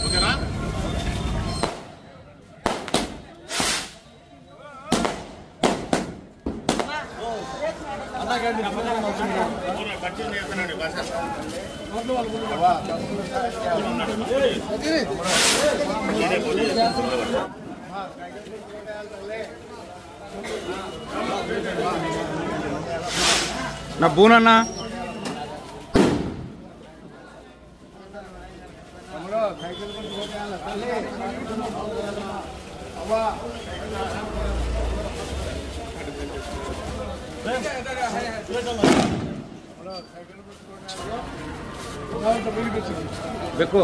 ఓకేనా? నా బూనన్నా देखो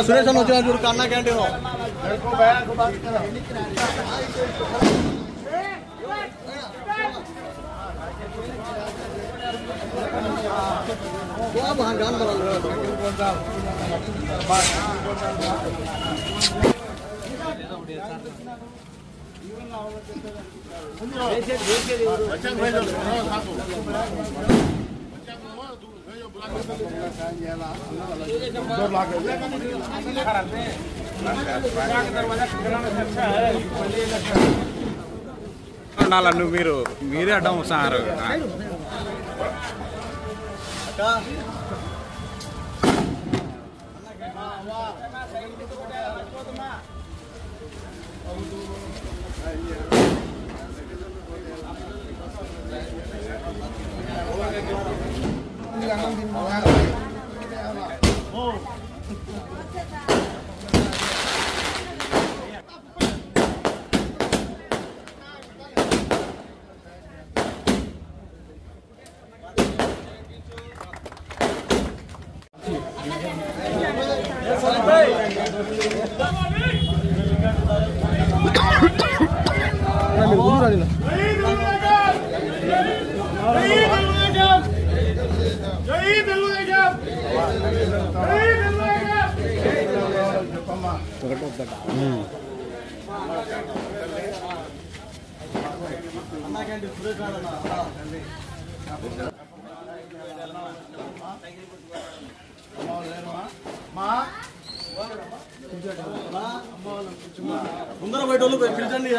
సురేష్ అన్న వచ్చిన చూడు అన్న క్యాంటీన్ నువ్వు మీరే అడ్డం వస్తున్నారు. ముందర బయట వాళ్ళు పిలిచండి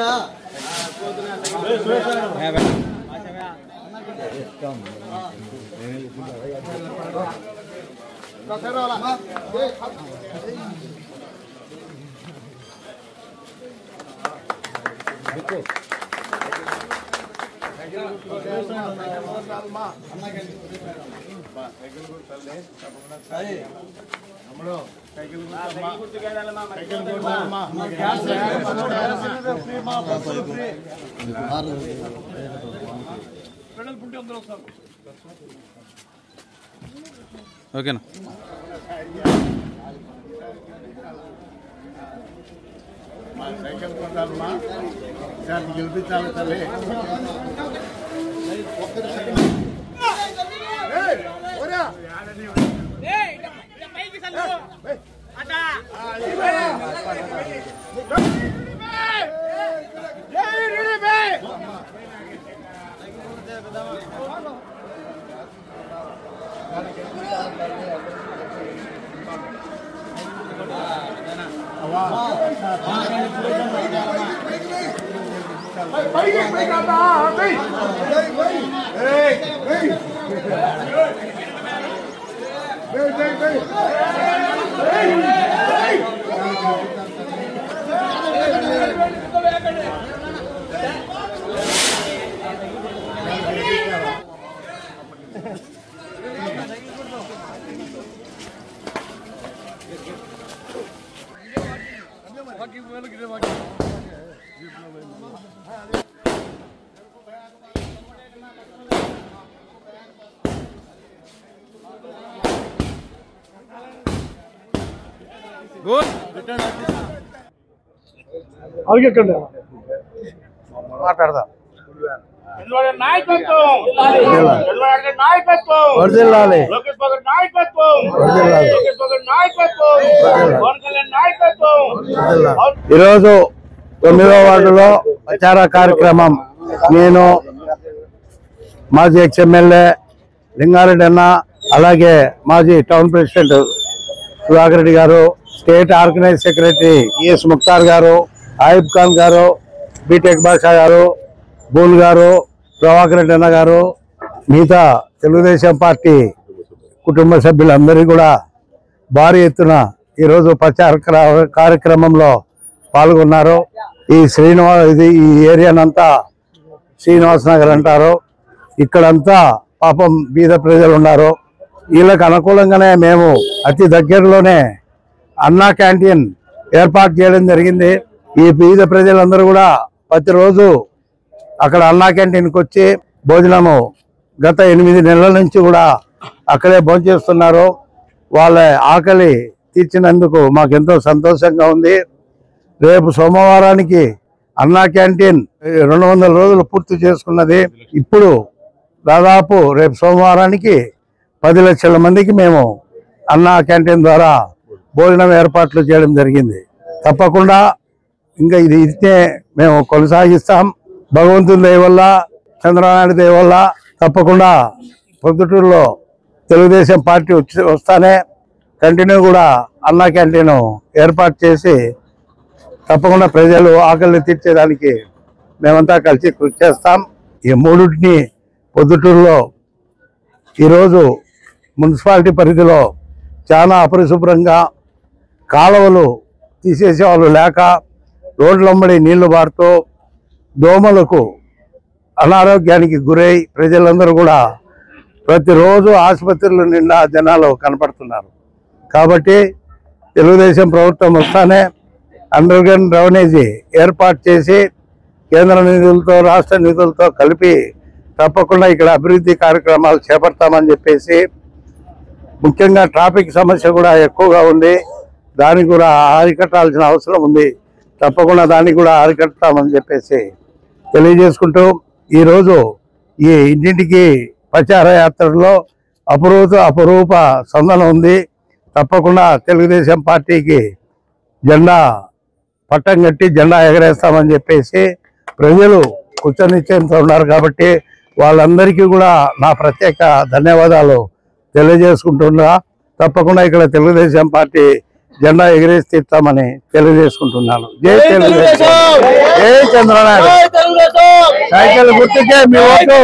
ఓకేనా? సైకిల్ కొట్టాలమ్మా, దాన్ని గెలిపించాలి తల్లి. మాట్లాడదాం. ఈరోజు 9వ వార్డులో ప్రచార కార్యక్రమం నేను మాజీ ఎక్స్ఎమ్మెల్యే లింగారెడ్డి అన్న, అలాగే మాజీ టౌన్ ప్రెసిడెంట్ సుధాకర్ రెడ్డి గారు, state organize secretary E S Mukhtar గారు, ఆయిబ్ ఖాన్ గారు, బీటెక్ బాషా గారు, బూల్ గారు, ప్రభాకర్ రెడ్డి అన్న గారు, మిగతా తెలుగుదేశం పార్టీ కుటుంబ సభ్యులందరూ కూడా భారీ ఎత్తున ఈరోజు ప్రచార కార్యక్రమంలో పాల్గొన్నారు. ఈ ఏరియానంతా శ్రీనివాస్ నగర్ అంటారు. ఇక్కడంతా పాపం బీద ప్రజలు ఉన్నారు. వీళ్ళకి అనుకూలంగానే మేము అతి దగ్గరలోనే అన్నా క్యాంటీన్ ఏర్పాటు చేయడం జరిగింది. ఈ బీద ప్రజలందరూ కూడా ప్రతిరోజు అక్కడ అన్నా క్యాంటీన్కి వచ్చి భోజనము గత 8 నెలల నుంచి కూడా అక్కడే భోంచేస్తున్నారు. వాళ్ళ ఆకలి తీర్చినందుకు మాకెంతో సంతోషంగా ఉంది. రేపు సోమవారానికి అన్నా క్యాంటీన్ 200 రోజులు పూర్తి చేసుకున్నది. ఇప్పుడు దాదాపు రేపు సోమవారానికి 10 లక్షల మందికి మేము అన్నా క్యాంటీన్ ద్వారా భోజనం ఏర్పాట్లు చేయడం జరిగింది. తప్పకుండా ఇంకా ఇదే మేము కొనసాగిస్తాం. భగవంతుని దయ వల్ల, చంద్రబాబు దయ వల్ల తప్పకుండా పొద్దుటూరులో తెలుగుదేశం పార్టీ వస్తానే కంటిన్యూ కూడా అన్నా క్యాంటీన్ ఏర్పాటు చేసి తప్పకుండా ప్రజలు ఆకలిని తీర్చేదానికి మేమంతా కలిసి కృషి చేస్తాం. ఈ మూడింటిని పొద్దుటూరులో ఈరోజు మున్సిపాలిటీ పరిధిలో చాలా అపరిశుభ్రంగా కాలువలు తీసేసేవాళ్ళు లేక రోడ్లమ్మడి నీళ్లు బారుతూ దోమలకు అనారోగ్యానికి గురై ప్రజలందరూ కూడా ప్రతిరోజు ఆసుపత్రుల నిండా జనాలు కనపడుతున్నారు. కాబట్టి తెలుగుదేశం ప్రభుత్వం వస్తానే అండర్ గ్రౌండ్ డ్రైనేజీ ఏర్పాటు చేసి కేంద్ర నిధులతో రాష్ట్ర నిధులతో కలిపి తప్పకుండా ఇక్కడ అభివృద్ధి కార్యక్రమాలు చేపడతామని చెప్పేసి, ముఖ్యంగా ట్రాఫిక్ సమస్య కూడా ఎక్కువగా ఉంది, దానికి కూడా అరికట్టాల్సిన అవసరం ఉంది. తప్పకుండా దాన్ని కూడా అరికడతామని చెప్పేసి తెలియజేసుకుంటూ ఈరోజు ఈ ఇంటింటికి ప్రచార యాత్రలో అపురూప స్పందన ఉంది. తప్పకుండా తెలుగుదేశం పార్టీకి జెండా పట్టం కట్టి జెండా ఎగరేస్తామని చెప్పేసి ప్రజలు కృతనిశ్చయంతో ఉన్నారు. కాబట్టి వాళ్ళందరికీ కూడా నా ప్రత్యేక ధన్యవాదాలు తెలియజేసుకుంటున్నా. తప్పకుండా ఇక్కడ తెలుగుదేశం పార్టీ జెండా ఎగరేసి తీస్తామని తెలియజేసుకుంటున్నాను. జై తెలుగుదేశం, జై చంద్రనాయుడు. సైకిల్ గుర్తుకే మీ ఓటు.